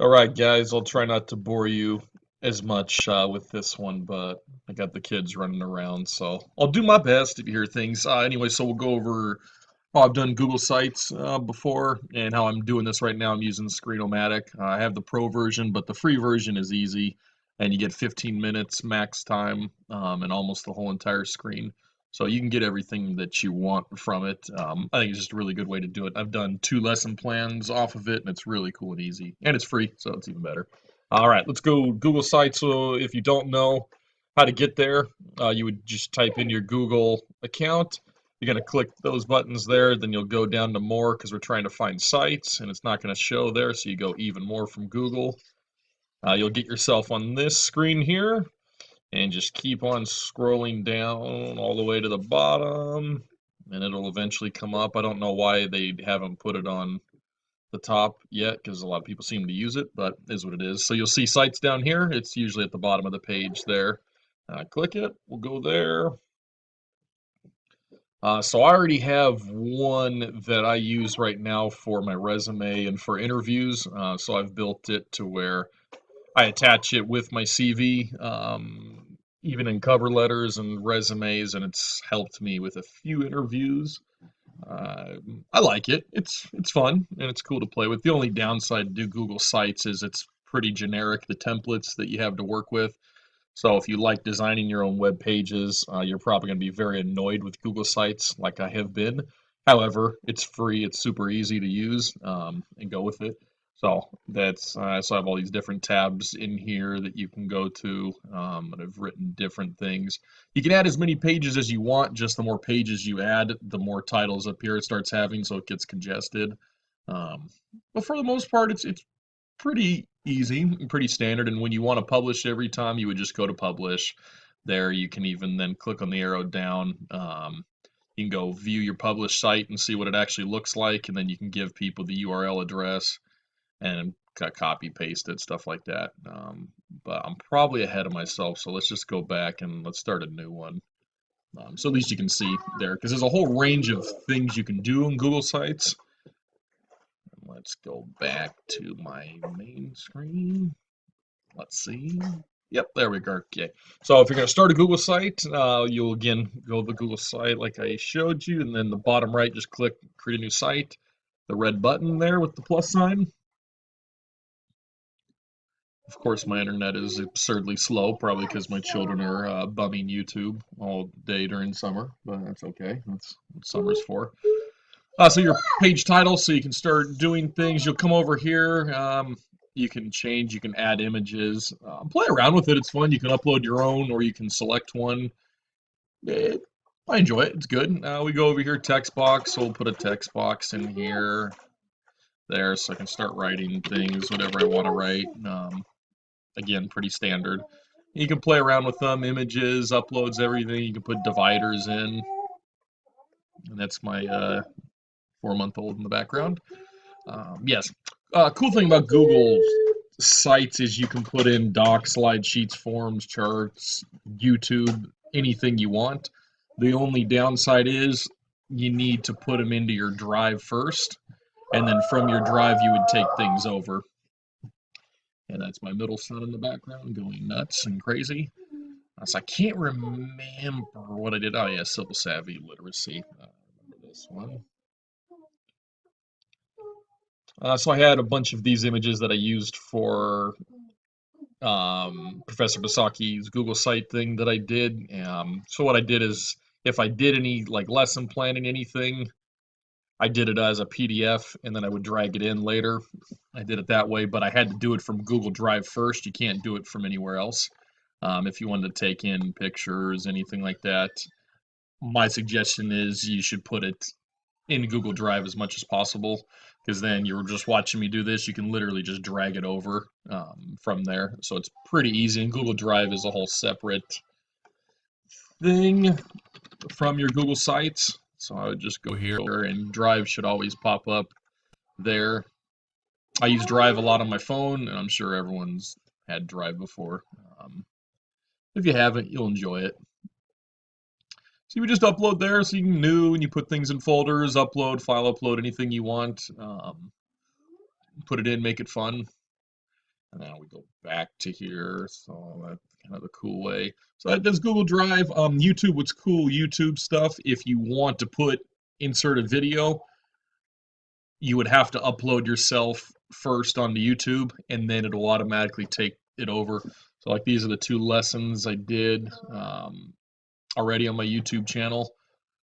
All right, guys, I'll try not to bore you as much with this one, but I got the kids running around, so I'll do my best if you hear things. Anyway, so we'll go over how I've done Google Sites before and how I'm doing this right now. I'm using Screenomatic. I have the pro version, but the free version is easy, and you get 15 minutes max time and almost the whole entire screen. So you can get everything that you want from it. I think it's just a really good way to do it. I've done 2 lesson plans off of it, and it's really cool and easy. And it's free, so it's even better. All right, let's go Google Sites. So if you don't know how to get there, you would just type in your Google account. You're going to click those buttons there, then you'll go down to more because we're trying to find sites, and it's not going to show there, so you go even more from Google. You'll get yourself on this screen here, and just keep on scrolling down all the way to the bottom, and it'll eventually come up. I don't know why they haven't put it on the top yet, because a lot of people seem to use it, but it is what it is. So you'll see sites down here. It's usually at the bottom of the page there. Click it. We'll go there. So I already have one that I use right now for my resume and for interviews. So I've built it to where I attach it with my CV, even in cover letters and resumes, and it's helped me with a few interviews. I like it. It's fun and it's cool to play with. The only downside to do Google Sites is it's pretty generic, the templates that you have to work with. So if you like designing your own web pages, you're probably going to be very annoyed with Google Sites, like I have been. However, it's free, it's super easy to use, and go with it. So so I have all these different tabs in here that you can go to, and I've written different things. You can add as many pages as you want. Just the more pages you add, the more titles up here it starts having, so it gets congested. Um, but for the most part, it's pretty easy and pretty standard. And when you want to publish every time, you would just go to publish. There, you can even then click on the arrow down. You can go view your published site and see what it actually looks like, and then you can give people the URL address and copy paste it, stuff like that. But I'm probably ahead of myself, so let's just go back and let's start a new one. So at least you can see there, because there's a whole range of things you can do in Google Sites. Let's go back to my main screen. Let's see. Yep, there we go. Okay. So if you're going to start a Google site, you'll again go to the Google site like I showed you, and then the bottom right, just click create a new site. The red button there with the plus sign. Of course, my internet is absurdly slow, probably because my children are bumming YouTube all day during summer, but that's okay. That's what summer's for. So your page title, so you can start doing things. You'll come over here. You can change, you can add images. Play around with it. It's fun. You can upload your own, or you can select one. I enjoy it. It's good. We go over here, text box. So we'll put a text box in here, there, so I can start writing things, whatever I want to write. Again, pretty standard. You can play around with them, images, uploads, everything. You can put dividers in. And that's my 4-month-old in the background. Yes. Cool thing about Google Sites is you can put in docs, slide sheets, forms, charts, YouTube, anything you want. The only downside is you need to put them into your drive first, and then from your drive you would take things over. And that's my middle son in the background going nuts and crazy. So I can't remember what I did. Oh yeah, Civil Savvy Literacy. Remember this one. So I had a bunch of these images that I used for Professor Basaki's Google site thing that I did. So what I did is, if I did any like lesson planning, anything, I did it as a PDF, and then I would drag it in later. I did it that way, but I had to do it from Google Drive first. You can't do it from anywhere else. If you wanted to take in pictures, anything like that, my suggestion is you should put it in Google Drive as much as possible, because then you're just watching me do this. You can literally just drag it over from there. So it's pretty easy. And Google Drive is a whole separate thing from your Google Sites. So I would just go here, and Drive should always pop up there. I use Drive a lot on my phone, and I'm sure everyone's had Drive before. If you haven't, you'll enjoy it. So you would just upload there, so you can new, and you put things in folders, upload, file upload, anything you want. Put it in, make it fun. And now we go back to here. So that's kind of the cool way. So that does Google Drive. YouTube, what's cool, YouTube stuff, if you want to insert a video, you would have to upload yourself first onto YouTube, and then it'll automatically take it over. So like these are the 2 lessons I did already on my YouTube channel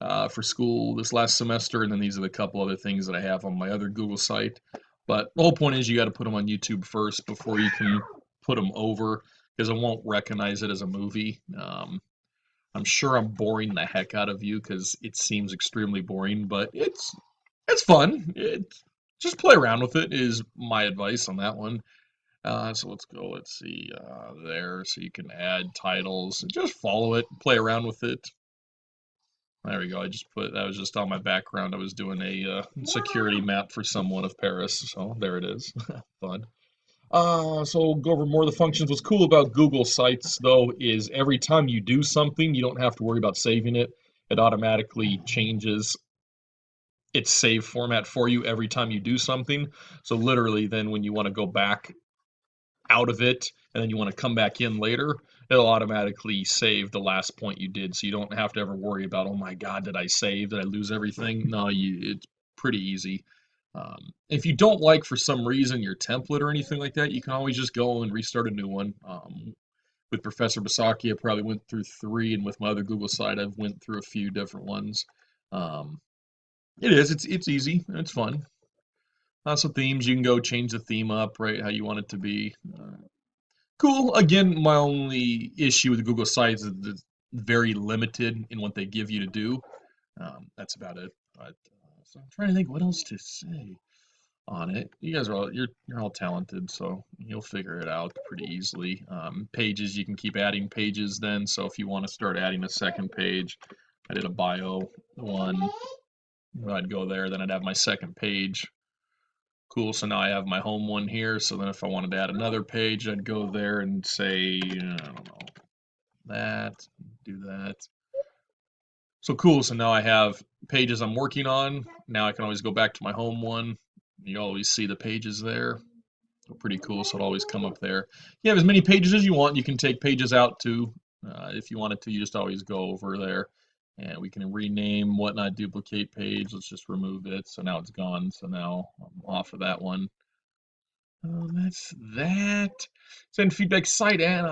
for school this last semester, and then these are the couple other things that I have on my other Google site. But the whole point is you got to put them on YouTube first before you can put them over, because it won't recognize it as a movie. I'm sure I'm boring the heck out of you because it seems extremely boring, but it's fun. Just play around with it is my advice on that one. So let's go. Let's see there. So you can add titles. Just follow it. Play around with it. There we go. That was just on my background. I was doing a security map for someone of Paris. So there it is. Fun. So we'll go over more of the functions. What's cool about Google Sites, though, is every time you do something, you don't have to worry about saving it. It automatically changes its save format for you every time you do something. So literally, then when you want to go back out of it and then you want to come back in later, it'll automatically save the last point you did. So you don't have to ever worry about, oh my God, did I save? Did I lose everything? No, it's pretty easy. If you don't like, for some reason, your template or anything like that, you can always just go and restart a new one. With Professor Basaki, I probably went through 3, and with my other Google site, I've went through a few different ones. It's easy, and it's fun. Lots of themes, you can go change the theme up, right, how you want it to be. Cool. Again, my only issue with Google Sites is it's very limited in what they give you to do. That's about it. But so I'm trying to think what else to say on it. You guys you're all talented, so you'll figure it out pretty easily. Pages, you can keep adding pages then. So if you want to start adding a second page, I did a bio one. I'd go there, then I'd have my second page. Cool, so now I have my home one here, so then if I wanted to add another page, I'd go there and say, I don't know, do that. So cool, so now I have pages I'm working on. Now I can always go back to my home one. You always see the pages there. So pretty cool, so it'll always come up there. You have as many pages as you want. You can take pages out too. If you wanted to, you just always go over there. And we can rename whatnot duplicate page. Let's just remove it. So now it's gone. So now I'm off of that one. That's that. Send feedback site and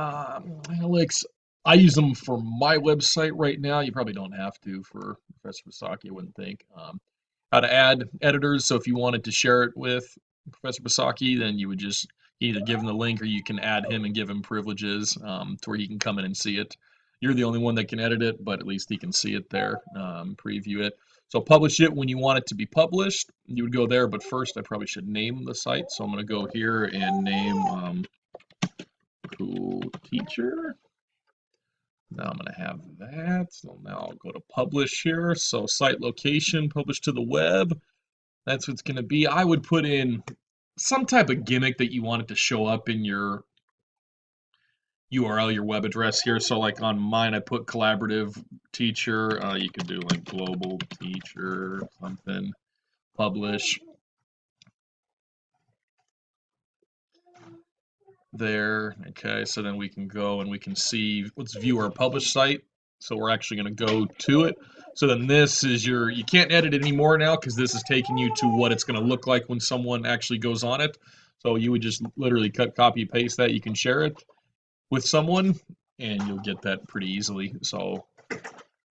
Alex. I use them for my website right now. You probably don't have to for Professor Basaki, I wouldn't think. How to add editors. So if you wanted to share it with Professor Basaki, then you would just either give him the link or you can add him and give him privileges to where he can come in and see it. You're the only one that can edit it, but at least he can see it there, preview it. So publish it when you want it to be published. You would go there, but first I probably should name the site. So I'm going to go here and name Cool Teacher. Now I'm going to have that. So now I'll go to publish here. So site location, publish to the web. That's what's going to be. I would put in some type of gimmick that you want it to show up in your URL, your web address here. So like on mine, I put collaborative teacher. You could do like global teacher, something, publish. There. Okay, so then we can go and we can see, let's view our published site. So we're actually going to go to it. So then this is you can't edit it anymore now because this is taking you to what it's going to look like when someone actually goes on it. So you would just literally cut, copy, paste that. You can share it with someone and you'll get that pretty easily. So,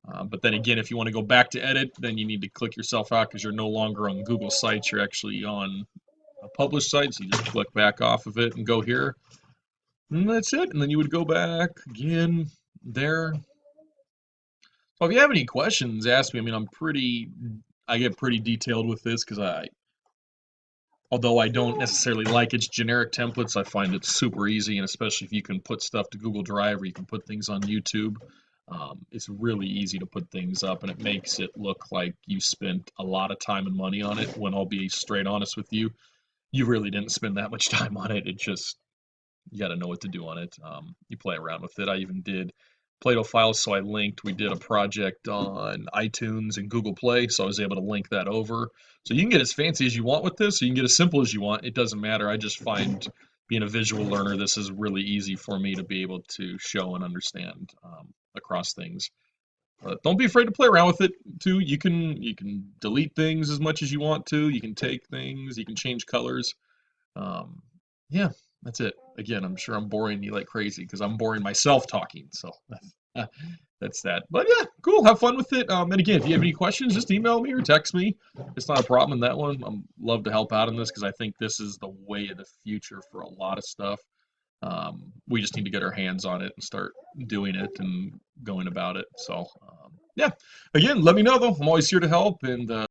but then again, if you want to go back to edit, then you need to click yourself out because you're no longer on Google Sites. You're actually on a published site. So you just click back off of it and go here. And that's it. And then you would go back again there. So if you have any questions, ask me. I mean, I get pretty detailed with this because although I don't necessarily like its generic templates, I find it super easy, and especially if you can put stuff to Google Drive or you can put things on YouTube, it's really easy to put things up, and it makes it look like you spent a lot of time and money on it, when I'll be straight honest with you, you really didn't spend that much time on it. It just, you got to know what to do on it. You play around with it. I even did Plato files, so we did a project on iTunes and Google Play, so I was able to link that over. So you can get as fancy as you want with this, or you can get as simple as you want. It doesn't matter. I just find being a visual learner, this is really easy for me to be able to show and understand across things. Don't be afraid to play around with it too. You can delete things as much as you want to. You can take things. You can change colors. Um, yeah, that's it. Again, I'm sure I'm boring you like crazy because I'm boring myself talking. So that's that. But yeah, cool. Have fun with it. And again, if you have any questions, just email me or text me. It's not a problem in that one. I'm love to help out in this because I think this is the way of the future for a lot of stuff. We just need to get our hands on it and start doing it and going about it. So yeah, again, let me know though. I'm always here to help, and